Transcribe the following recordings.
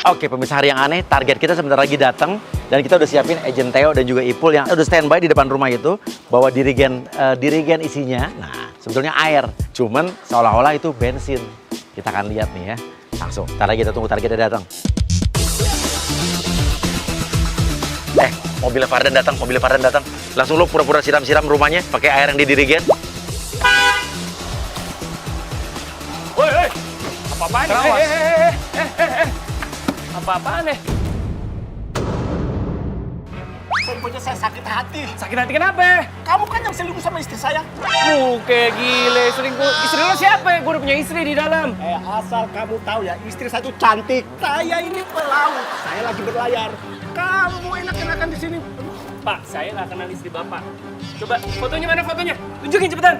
Oke, pemirsa Hari yang Aneh, target kita sebentar lagi datang dan kita udah siapin agent Theo dan juga Ipul yang udah standby di depan rumah itu bawa dirigen isinya. Nah, sebetulnya air, cuman seolah-olah itu bensin. Kita akan lihat nih ya. Langsung, ntar lagi kita tunggu targetnya datang. Mobilnya Fardan datang. Langsung lu pura-pura siram-siram rumahnya pakai air yang di dirigen. Woi, apa-apaan nih? Apa-apaan nih? Pokoknya saya sakit hati. Sakit hati kenapa? Kamu kan yang selingkuh sama istri saya. Kayak gile, selingkuh. Istri lo siapa? Gue udah punya istri di dalam. Asal kamu tahu ya, istri saya itu cantik. Saya ini pelaut. Saya lagi berlayar. Kamu enak-enakan di sini. Pak, saya nggak kenal istri Bapak. Coba, fotonya mana fotonya? Tunjukin cepetan.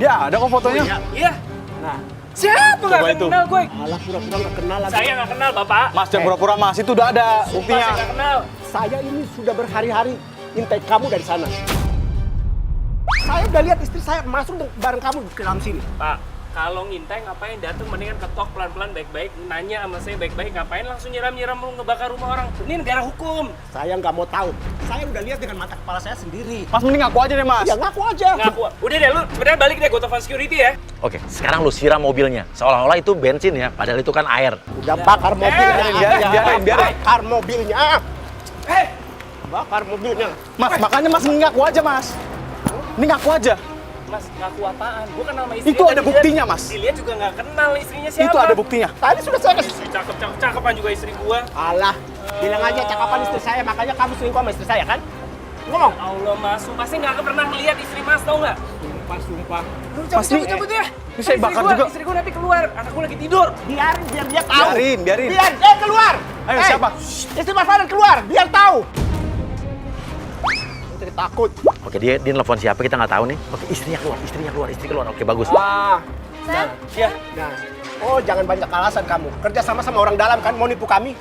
Ya, ada kok fotonya. Iya. Nah, Siapa nggak Coba itu. kenal gue? malah pura-pura nggak kenal lagi. Saya nggak kenal, Bapak. Mas, jangan pura-pura Mas, itu udah ada Sumpah, buktinya. saya nggak kenal. Saya ini sudah berhari-hari intai kamu dari sana. Saya udah lihat istri saya masuk bareng kamu ke dalam sini. Pak, kalau ngintai ngapain datang mendingan ketok pelan-pelan baik-baik, nanya sama saya baik-baik, ngapain langsung nyiram-nyiram lu ngebakar rumah orang? Ini negara hukum. Saya nggak mau tahu. Saya udah lihat dengan mata kepala saya sendiri. Mas, mending ngaku aja deh, Mas. Ya ngaku aja. Ngaku. Udah deh lu, sebenarnya balik deh, gue telepon security ya. Oke, sekarang lu siram mobilnya. Seolah-olah itu bensin ya, padahal itu kan air. Udah bakar mobilnya. biarin. Bakar mobilnya. Hei, Bakar mobilnya. Mas, makanya Mas mending ngaku aja, Mas. Mending ngaku aja. Mas, ngaku apaan? Gue kenal sama istrinya. Itu ada tadi buktinya, lihat. Mas. Dilihat juga nggak kenal istrinya siapa. Itu ada buktinya. Tadi sudah saya kasih. Istri cakep-cakepan juga istri gua. Alah, bilang aja cakapan istri saya, makanya kamu selingkuh sama istri saya kan? Ngomong. Allah, Mas, pasti nggak pernah ngeliat istri Mas, tau nggak? Sumpah. Lu Mas, nih, cabut ya. ini saya bakar juga. Istri gua nanti keluar, anakku lagi tidur. Biarin, biar dia tahu. Biarin. Biar, keluar. Ayo, siapa? Istri Mas Fardan keluar, biar tahu. Jadi takut. Oke, dia nelfon siapa kita nggak tahu nih. Oke, istri keluar. Oke, bagus. Wah. Ya, Nah. Oh, jangan banyak alasan kamu. Kerja sama orang dalam kan, mau nipu kami.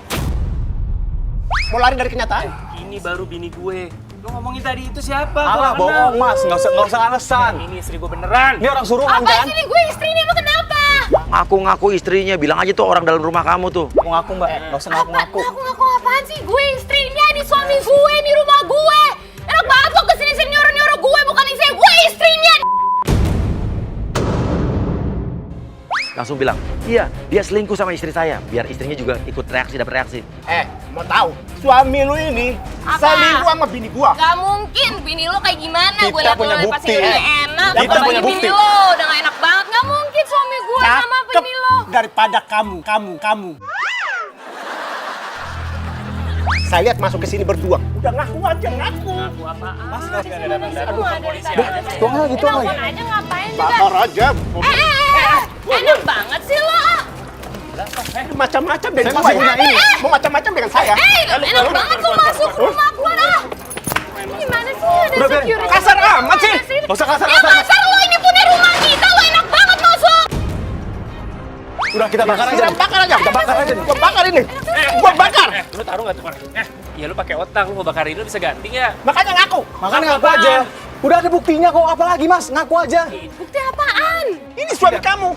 Mau lari dari kenyataan? ini baru bini gue. Lu ngomongin tadi itu siapa? Gua Alah, nggak kenal. bohong, Mas. Nggak usah alasan. Ini istri gue beneran. Ini orang suruhan Apa kan? sih ini gue istri ini, emang kenapa? Ngaku-ngaku istrinya, bilang aja tuh orang dalam rumah kamu tuh. Mau ngaku, Mbak. Nggak usah ngaku-ngaku. Ngaku apaan sih? Gue istrinya, ini suami gue, ini rumah gue. Enak banget lo kesini-sini nyuruh-nyuruh gue, bukan istri gue istrinya. Langsung bilang, iya, dia selingkuh sama istri saya. Biar istrinya juga ikut dapat reaksi. Mau tahu? Suami lu ini Apa? selingkuh sama bini gua. Gak mungkin, bini lo kayak gimana? Kita Gue liat punya lo bukti. pasti udah enak. Kita Apalagi punya bukti. bini lo udah gak enak banget. Gak mungkin suami gue sama Cakep bini lo. daripada kamu. Saya lihat masuk ke sini berdua. Udah ngaku aja, ngaku. Ngaku apaan? Mas, nggak usah Gimana sih? datang-datang. Semua dari Polisi tadi. aja. Tuang lagi, tuang lagi. Telepon aja ngapain juga. Bakar aja. Enak banget sih lo. Macam-macam dengan Saya masih punya ini. Mau macam-macam dengan saya. Enak banget lo masuk rumah gue dah. Gimana sih ada Udah, biarin. security? Kasar amat sih. Nggak usah Ya kasar-kasar. kasar lo, ini punya rumah kita, lo enak banget masuk. Udah, kita bakar aja. Sudah bakar aja. Kita bakar aja. Gua bakar ini. Gua bakar. Lu taruh nggak tuh orang? Ya lu pakai otak, lu mau bakarin lu bisa ganti ya. Makanya ngaku. Makanya ngaku aja. Udah ada buktinya kok, apalagi Mas? Ngaku aja. Bukti apaan? Ini suami kamu.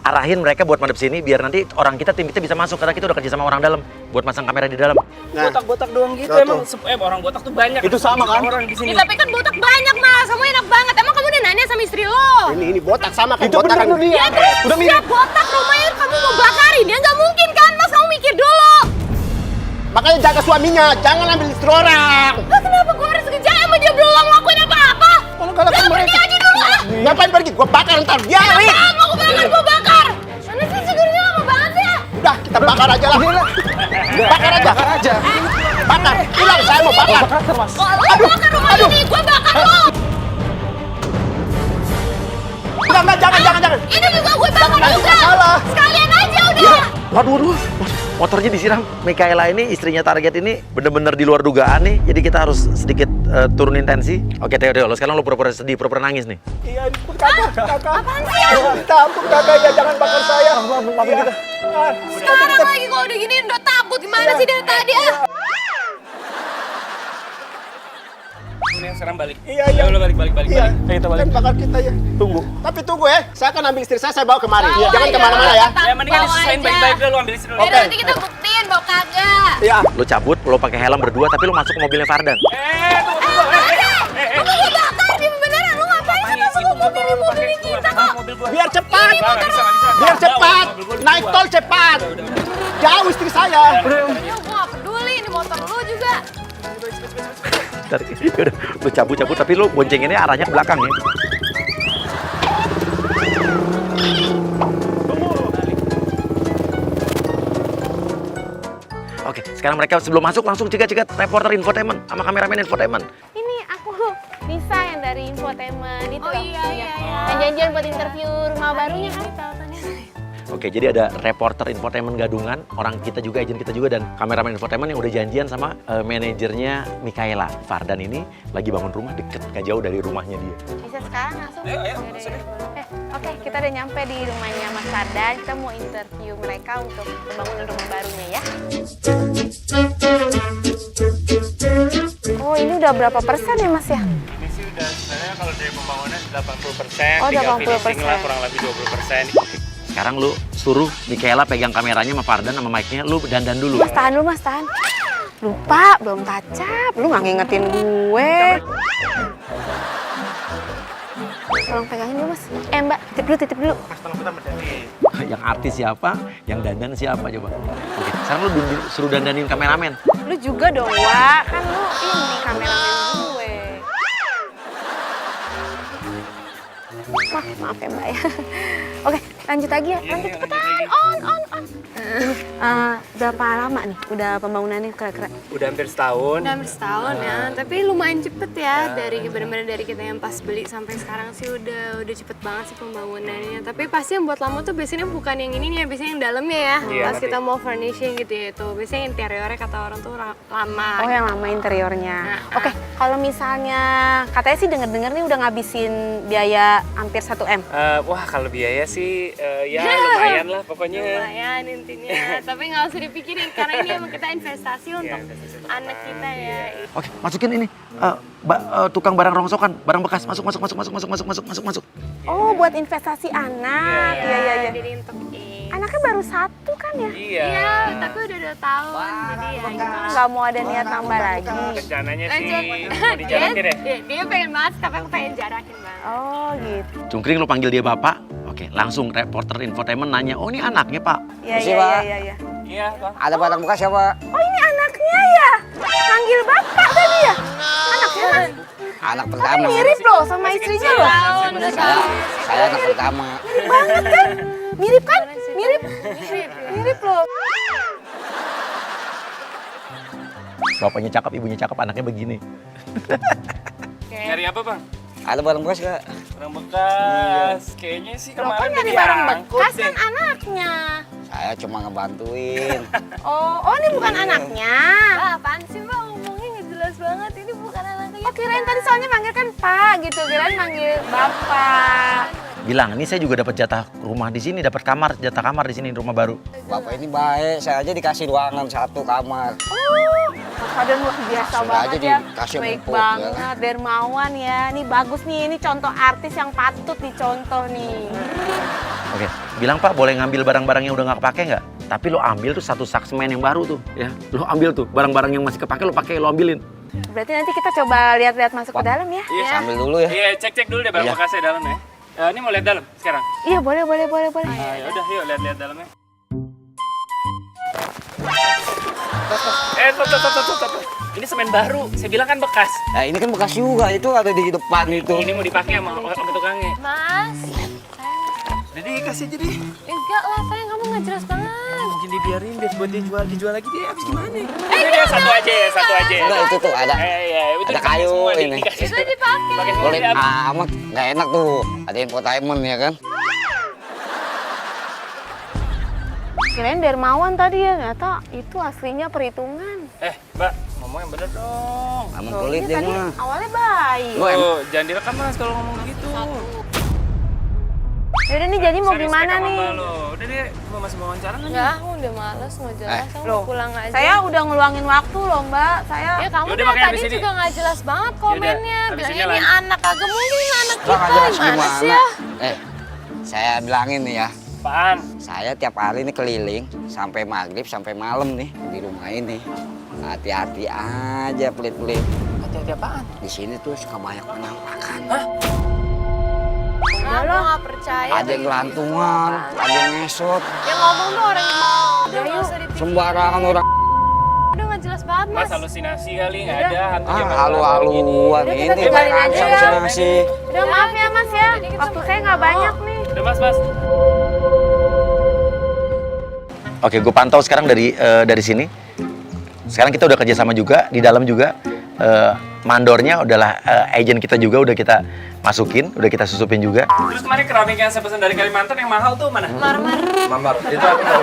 Arahin mereka buat madep sini biar nanti orang kita, tim kita bisa masuk karena kita udah kerja sama orang dalam buat masang kamera di dalam. Botak-botak doang gitu Nah, emang. Orang botak tuh banyak. Itu sama kan? Orang di sini. Ya, tapi kan botak banyak mas, kamu enak banget. Emang kamu udah nanya sama istri lo? Ini botak sama kan Itu bener botakan. tuh dia. Ya terus Udah mirip. siap botak rumahnya kamu mau bakarin ya nggak mungkin kan mas, kamu mikir dulu. Makanya jaga suaminya, jangan ambil istri orang. Lah kenapa gue harus kerja sama dia belum ngelakuin apa-apa? Kalau kalau Ya pergi aja dulu ah. Ngapain pergi? Gua bakar ntar. Biarin. Mau gue bakar. Mana sih segurnya lama banget ya? Udah, kita bakar aja lah. Bakar aja. Bakar aja. Bakar. Hilang, saya mau bakar. Bakar, Mas. Kalau lo bakar rumah ini, gue bakar lo. Enggak, jangan. Ini juga gue bakar juga. Salah. Sekalian aja udah. Waduh. Motornya disiram. Mikaela ini, istrinya target ini bener-bener di luar dugaan nih. Jadi kita harus sedikit turunin tensi. Oke, Theo, lo sekarang lo pura-pura sedih, pura-pura nangis nih. Iya, kakak. Apaan sih ya? Minta ampun kakak ya, jangan bakar saya. Maafin kita. Sekarang lagi kalau udah gini udah takut gimana sih dari tadi ah? Ini yang sekarang balik. Iya. Ya udah balik. Iya, Ayo kita balik. kan bakar kita ya. Tunggu. Tapi tunggu ya, saya akan ambil istri saya bawa kemari. Bawa Jangan aja, kemana-mana ya. tetap Ya mendingan bawa diselesain aja. baik-baik dulu, lu ambil istri lu. Biar nanti kita buktiin Yakin mau kagak? Ya. Lo cabut, lo pakai helm berdua, tapi lo masuk ke mobilnya Fardan. Kamu gua bakar nih beneran. Lu ngapain sih masuk ke mobil kita kok? Biar cepat. Biar cepat. Naik tol cepat. Jauh istri saya. Ya gua gak peduli, ini motor lu juga. Ntar, yaudah, lo cabut-cabut, tapi lo boncenginnya arahnya ke belakang ya. Oke, sekarang mereka sebelum masuk langsung cegat-cegat reporter infotainment sama kameramen infotainment. Ini aku Nisa yang dari infotainment itu. Oh loh. iya. Yang janjian buat interview rumah barunya kan. Oke, jadi ada reporter infotainment gadungan, orang kita juga, agent kita juga, dan kameramen infotainment yang udah janjian sama manajernya Mikaela. Fardan ini lagi bangun rumah deket, gak jauh dari rumahnya dia. Bisa sekarang langsung. Oke, kita udah nyampe di rumahnya Mas Fardan. Kita mau interview mereka untuk pembangunan rumah barunya ya. Oh, ini udah berapa persen ya Mas ya? Ini sih udah sebenarnya kalau dari pembangunan 80%, Oh, tinggal 80%. finishing lah kurang lebih 20%. Sekarang lu suruh Mikaela pegang kameranya sama Fardan sama mic-nya, lu dandan dulu. Mas tahan dulu, Mas tahan. Lupa, belum tacap. Lu nggak ngingetin gue. Tolong pegangin dulu, Mas. Mbak, titip dulu. Yang artis siapa, yang dandan siapa coba. Oke, sekarang lu suruh dandanin kameramen. Lu juga dong, Wak. Kan lu ini kameramen gue. Maaf ya, Mbak ya. Oke, lanjut lagi ya. Lanjut cepetan. On. Berapa lama nih udah pembangunannya kira-kira? Udah hampir setahun. Udah hampir setahun ya, tapi lumayan cepet ya dari benar-benar dari kita yang pas beli sampai sekarang sih udah cepet banget sih pembangunannya. Tapi pasti yang buat lama tuh biasanya bukan yang ini nih ya, biasanya yang dalamnya ya. Iya, Pas ngerti. kita mau furnishing gitu ya itu, biasanya interiornya kata orang tuh lama. Oh, yang lama interiornya. Oke, kalau misalnya katanya sih denger-denger nih udah ngabisin biaya hampir 1 M. Wah kalau biaya sih ya lumayan lah pokoknya. Lumayan intinya, tapi nggak usah dipikirin karena ini emang kita investasi untuk anak kita ya. Oke, masukin ini tukang barang rongsokan, barang bekas, masuk. Oh, buat investasi anak. Iya. Jadi untuk Anaknya baru 1 kan ya? Iya. tapi udah 2 tahun, jadi ya gitu lah. Nggak mau ada niat nambah lagi. Rencananya sih mau dijarakin ya. Dia pengen banget, tapi aku pengen jarakin banget. Oh, gitu. Cungkring lu panggil dia bapak. Oke, langsung reporter infotainment nanya, oh ini anaknya pak? Iya. Iya Bang. Ada barang bekas ya, Pak? Oh, ini anaknya ya? Manggil bapak tadi ya? Anaknya Mas? Anak pertama. Mirip loh sama istrinya loh. Saya anak pertama. Mirip banget kan? Mirip kan? Mirip loh. Bapaknya cakep, ibunya cakep, anaknya begini. Nyari apa Bang? Ada barang bekas nggak? Barang bekas. Kayaknya sih Loh, kok kemarin nyari udah barang diangkut bekas deh. kan anaknya? Saya cuma ngebantuin. Oh, ini bukan anaknya. Mbak, apaan sih Mbak ngomongnya nggak jelas banget, ini bukan anaknya. Oh, kirain tadi soalnya manggil kan Pak gitu, kirain manggil Bapak. Bilang, ini saya juga dapat jatah rumah di sini, dapat jatah kamar di sini rumah baru. Bapak ini baik, saya aja dikasih ruangan 1 kamar. Oh, Mas Fadan luar biasa Sudah banget aja ya. dikasih Baik empuk, ya banget, kan? dermawan ya. Ini bagus nih, ini contoh artis yang patut dicontoh nih. Oke, bilang Pak boleh ngambil barang-barang yang udah nggak kepake nggak? Tapi lo ambil tuh 1 saksmen yang baru tuh, ya. Lo ambil tuh barang-barang yang masih kepake lo pakai, lo ambilin. Berarti nanti kita coba lihat-lihat masuk ke dalam ya. Iya. Sambil dulu ya. Iya, cek dulu deh barang Iya. bekasnya dalam ya. Ini mau lihat dalam sekarang. Iya, boleh. Ya udah, yuk lihat-lihat dalamnya. Stop. Ini semen baru. Saya bilang kan bekas. Nah, ini kan bekas juga, itu ada di depan itu. Ini mau dipakai sama tukangnya. Mas, Jadi kasih aja deh. enggak lah sayang, kamu nggak jelas banget. Mungkin dibiarin deh buat dijual lagi dia habis gimana? Ini satu aja. Enggak, itu tuh ada. Iya, itu Ada dikasih kayu semua, ini. dikasih. Itu dipakai. Pakai semua Boleh dia. amat, nggak enak tuh. Ada infotainment ya kan? Kirain dermawan tadi ya, ternyata itu aslinya perhitungan. Mbak, ngomong yang bener dong. Aman kulit dia Tadi mah. awalnya baik. Oh, jangan direkam Mas kalau ngomong begitu. Yaudah nih, jadi mau Saya gimana respect sama nih? Mbak lo. Udah deh, mau masih mau wawancara nggak? Enggak, aku udah males mau jelas, aku Loh, mau pulang aja. Saya udah ngeluangin waktu loh Mbak, saya... Ya kamu Yaudah, dari makanya tadi abis ini. juga nggak jelas banget komennya. Abis Bilangnya ini ini anak, kagak mungkin anak Lah, kita. nggak jelas Gimana sih gimana? ya? Saya bilangin nih ya, Apaan? Saya tiap hari ini keliling sampai maghrib sampai malam nih di rumah ini. Hati-hati aja pelit-pelit. Hati-hati apaan? Di sini tuh suka banyak penampakan. Udah lo nggak percaya. Ada yang gelantungan, ada yang ngesot. Yang ngomong tuh orang udah nggak usah dipikir. Sembarangan orang. Udah nggak jelas banget Mas mas. halusinasi kali, nggak ada hantu Ah, zaman halu-haluan Udah, ini. kita tinggalin Beneran aja ya. halusinasi. Udah maaf ya mas ya. Waktu saya nggak banyak nih. Udah mas. Oke, gue pantau sekarang dari sini. Sekarang kita udah kerjasama juga, di dalam juga mandornya adalah agent kita juga, udah kita masukin, udah kita susupin juga. Terus kemarin keramik yang saya pesan dari Kalimantan yang mahal tuh mana? Mamar, itu aku tahu.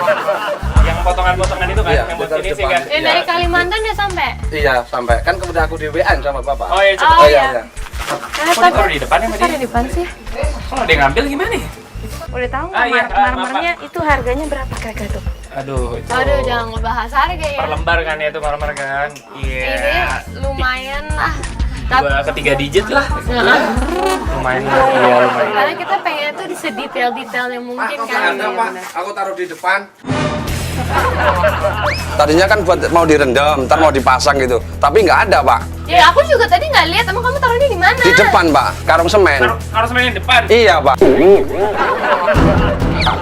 Yang potongan-potongan itu kan, Iya, yang buat itu ini sih depan. kan? Yang dari Kalimantan dia sampai. Iya, sampai. Kan kemudian aku di WA sama Bapak. Oh iya, coba. Oh, iya. iya. Kok ditaruh di depan ya sama dia? Di depan sih. Kalau dia ngambil gimana ya? Udah tahu Ah, nggak iya, marmernya itu harganya berapa kira-kira tuh? Aduh, itu Aduh, jangan ngebahas harga ya. per lembar kan ya itu marmer kan? Iya. Ini lumayan lah. Dua ke 3 digit lah. Lumayan lah. Iya, lumayan. Karena kita pengen tuh sedetail-detail yang mungkin kan. Pak. Aku taruh di depan. Tadinya kan buat mau direndam, ntar mau dipasang gitu. Tapi nggak ada, Pak. Ya aku juga tadi nggak lihat, emang kamu taruhnya di mana? Di depan, Pak. Karung semen. Harus main di depan. Iya, Pak.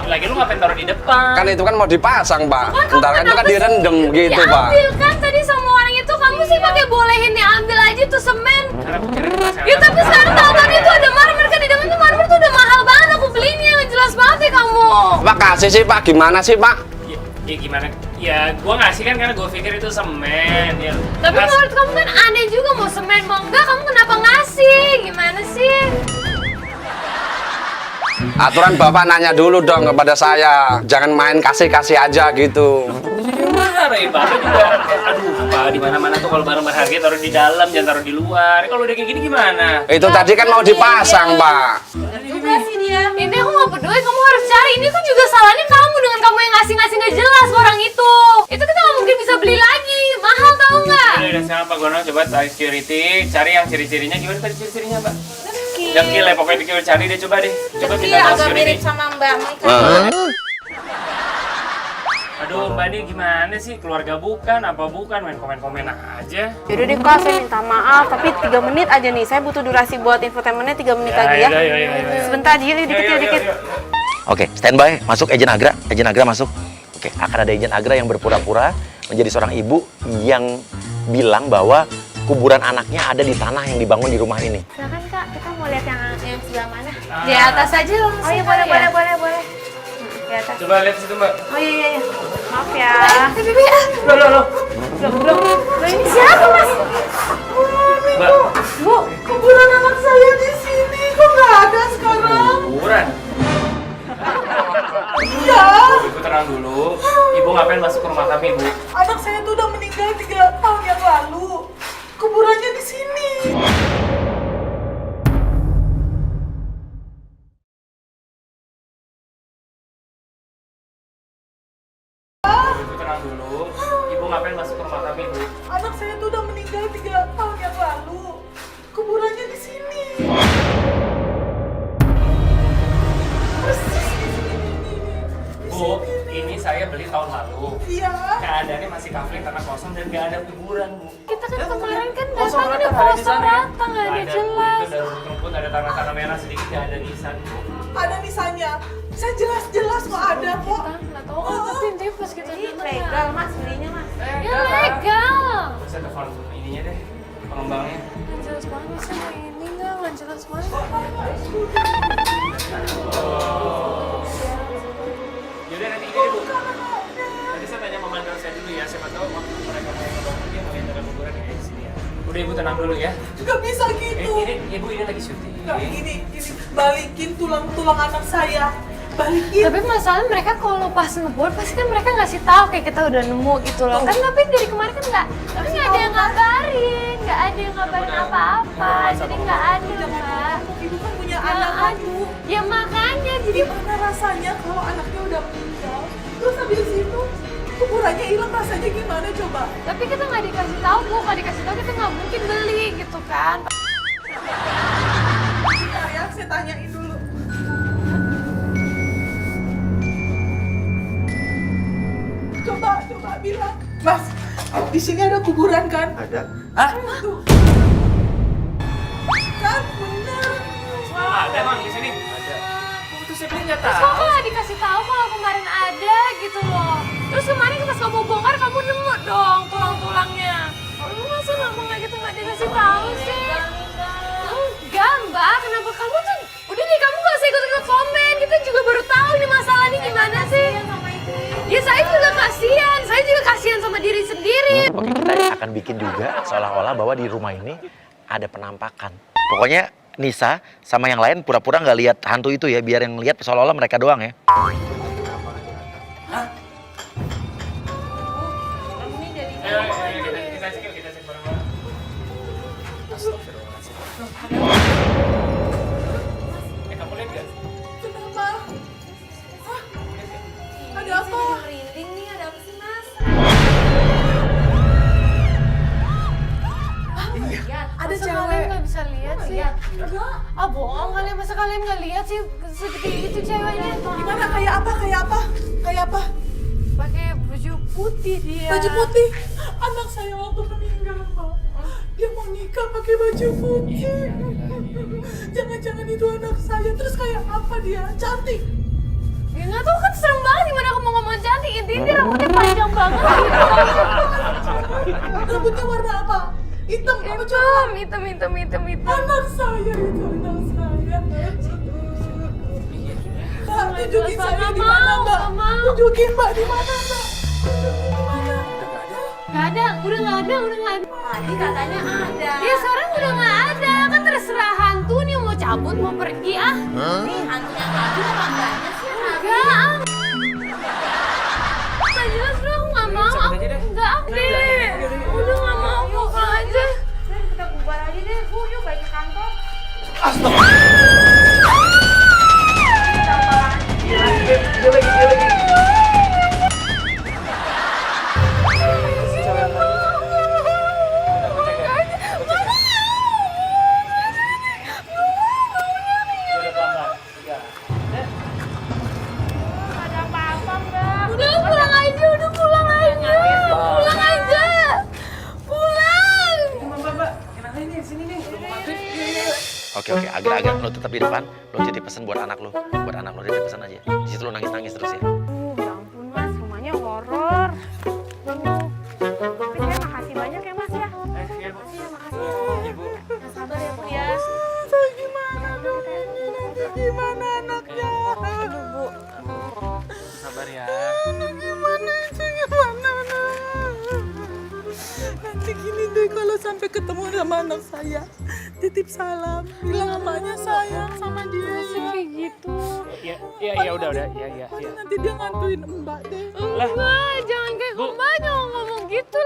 Lagi lu ngapain taruh di depan? Kan itu kan mau dipasang, Pak. Kamu Ntar kan itu kan kenapa sih direndam gitu, Pak. diambil kan tadi sama orang itu, kamu sih pakai bolehin diambil aja tuh semen. Karena aku kira dipasang. Ya tapi sekarang tahu kan itu ada marmer kan di dalam tuh, marmer tuh udah mahal banget aku belinya, nggak jelas banget ya kamu. Pak, kasih sih, Pak. Gimana sih, Pak? Ya gimana? Ya gua ngasih kan karena gua pikir itu semen ya. Tapi menurut kamu kan aneh juga, mau semen mau enggak, kamu kenapa ngasih? Gimana sih? Aturan Bapak nanya dulu dong kepada saya. Jangan main kasih-kasih aja gitu. Marah ya Bapak juga. Aduh, Pak, di mana-mana tuh kalau barang berharga taruh di dalam, jangan taruh di luar. Kalau udah kayak gini gimana? Itu tadi kan mau dipasang, Pak. Juga sih dia. Ini aku nggak peduli, kamu harus cari. Ini kan juga salahnya kamu dengan kamu yang ngasih-ngasih nggak jelas ke orang itu. Itu kita nggak mungkin bisa beli lagi, mahal tau nggak? Udah sekarang Pak Gono coba cari security, cari yang ciri-cirinya. Gimana tadi ciri-cirinya, Pak? Dengkil ya, pokoknya dengkil cari deh, coba deh. Coba kita tahu security. sama Mbak Mika. Aduh, Mbak ini gimana sih? Keluarga bukan, apa bukan? Main komen-komen aja. Yaudah deh kak, saya minta maaf, tapi 3 menit aja nih. Saya butuh durasi buat infotainmentnya 3 menit lagi ya. Sebentar aja, dikit. Oke, standby, masuk agent Agra masuk. Oke, akan ada agent Agra yang berpura-pura menjadi seorang ibu yang bilang bahwa kuburan anaknya ada di tanah yang dibangun di rumah ini. Silakan kak, kita mau lihat yang sebelah mana? Di atas aja langsung. Oh iya boleh. Di atas. Coba lihat situ, Mbak. Oh iya. Maaf ya. Loh. Loh ini siapa mas? Mbak, Bu, kuburan anak saya di sini kok nggak ada sekarang? kuburan. Iya. Ibu tenang dulu. Ibu ngapain masuk ke rumah kami, Bu? Anak saya tuh udah meninggal 3 tahun yang lalu. Kuburannya di sini. Ibu tenang dulu. Ibu ngapain masuk ke rumah kami, Bu? Anak saya tuh udah meninggal 3 tahun yang lalu. Kuburannya di sini. Persis di sini. Bu, ini saya beli tahun lalu. Iya. Keadaannya masih kafling karena kosong dan nggak ada kuburan, Bu. Kita kan kemarin kan Kosong datang rata ada nggak ada di kosong sana. rata, nggak ada Bu. jelas. Itu ada rumput-rumput, ada tanah-tanah merah sedikit, nggak ada nisan, Bu. Ada nisannya. Saya jelas-jelas kok ada kok. Nggak tahu kan, tapi intinya pas kita datang Legal mas, belinya mas. ya legal. Saya telepon ininya deh, pengembangnya. Nggak jelas banget sih, ini nggak jelas banget. Yaudah nanti ini deh, Bu. Nanti saya tanya sama mandor saya dulu ya, siapa tahu waktu mereka mau ngebangun dia melihat ada kuburan ya di sini ya. Udah Ibu tenang dulu ya. Gak bisa gitu. Ini Ibu ini lagi syuting. Nggak, gini. Balikin tulang-tulang anak saya. Balikin. Tapi masalahnya mereka kalau pas ngebor pasti kan mereka ngasih tahu kayak kita udah nemu gitu loh. Kan tapi dari kemarin kan nggak ada yang ngabarin, nggak ada yang ngabarin apa-apa. Jadi nggak ada Mbak. Ibu kan punya Nggak anak ada. kamu. Ya makanya jadi Gimana rasanya kalau anaknya udah meninggal, terus habis itu kuburannya hilang, rasanya gimana coba? tapi kita nggak dikasih tahu Bu, nggak dikasih tahu kita nggak mungkin beli gitu kan. Bentar ya, saya tanyain dulu. Mbak bilang. Mas, di sini ada kuburan kan? Ada. Hah? Tuh. Kan bener. Ada emang di sini? Ada. Itu saya beli nggak Terus tahu. kok nggak dikasih tahu kalau kemarin ada gitu loh. Terus kemarin pas kamu bongkar kamu nemu dong tulang-tulangnya. Lu masa nggak gitu nggak dikasih tahu sih? Enggak mbak, kenapa kamu tuh udah deh kamu nggak usah ikut-ikut komen. Kita juga baru tahu ini masalah ini gimana sih? Ya saya juga kasihan sama diri sendiri. Oke, kita akan bikin juga seolah-olah bahwa di rumah ini ada penampakan. Pokoknya Nisa sama yang lain pura-pura nggak lihat hantu itu ya, biar yang lihat seolah-olah mereka doang ya. Ayo, kita cek bareng-bareng. Astagfirullahaladzim. Kamu lihat gak? Kenapa? Hah? Ada apa? Merinding nih, ada apa sih mas? Ada Masa cewek. kalian nggak bisa lihat sih? Enggak. Ah bohong kalian, masa kalian nggak lihat sih segede itu ceweknya? Gimana? Kayak apa? Kayak apa? Kayak apa? Pakai baju putih dia. Baju putih. Anak saya waktu meninggal, Mbak. Dia mau nikah pakai baju putih. Jangan-jangan itu anak saya. Terus kayak apa dia? Cantik. Ya nggak tahu kan, serem banget gimana aku mau ngomong cantik. Intinya dia rambutnya panjang banget gitu. Rambutnya warna apa? Hitam apa coklat? Hitam. Anak saya itu anak saya. Mbak, tunjukin saya di mana, Mbak. Tunjukin Mbak di mana, Mbak. Tunjukin di mana. Nggak ada, udah nggak ada. Tadi katanya ada. Ya sekarang udah nggak ada, kan terserah hantu nih mau cabut mau pergi ah. Nih hantunya nggak ada apa enggaknya sih? Enggak. Nggak jelas dong, nggak mau. Enggak deh. Udah nggak mau, pulang aja. Kita bubar aja deh, Bu. Yuk balik ke kantor. Udah pulang aja. Pulang. Oke, agak-agak lo tetap di depan, lo jadi pesen buat anak lo jadi pesan aja. Di situ lo nangis terus ya. Ya ampun mas, rumahnya horor. Tapi saya makasih banyak ya mas ya. Iya, Bu. Ibu. Sabar ya bu ya. Saya gimana dong ini? Nanti gimana anaknya? Bu. Sabar ya. Gimana? Nanti gini deh, kalau sampai ketemu sama anak saya, titip salam, bilang emaknya sayang sama dia ya. Kayak gitu. Iya, udah. Iya. Nanti dia ngantuin mbak deh. Enggak, jangan kayak mbak, jangan ngomong gitu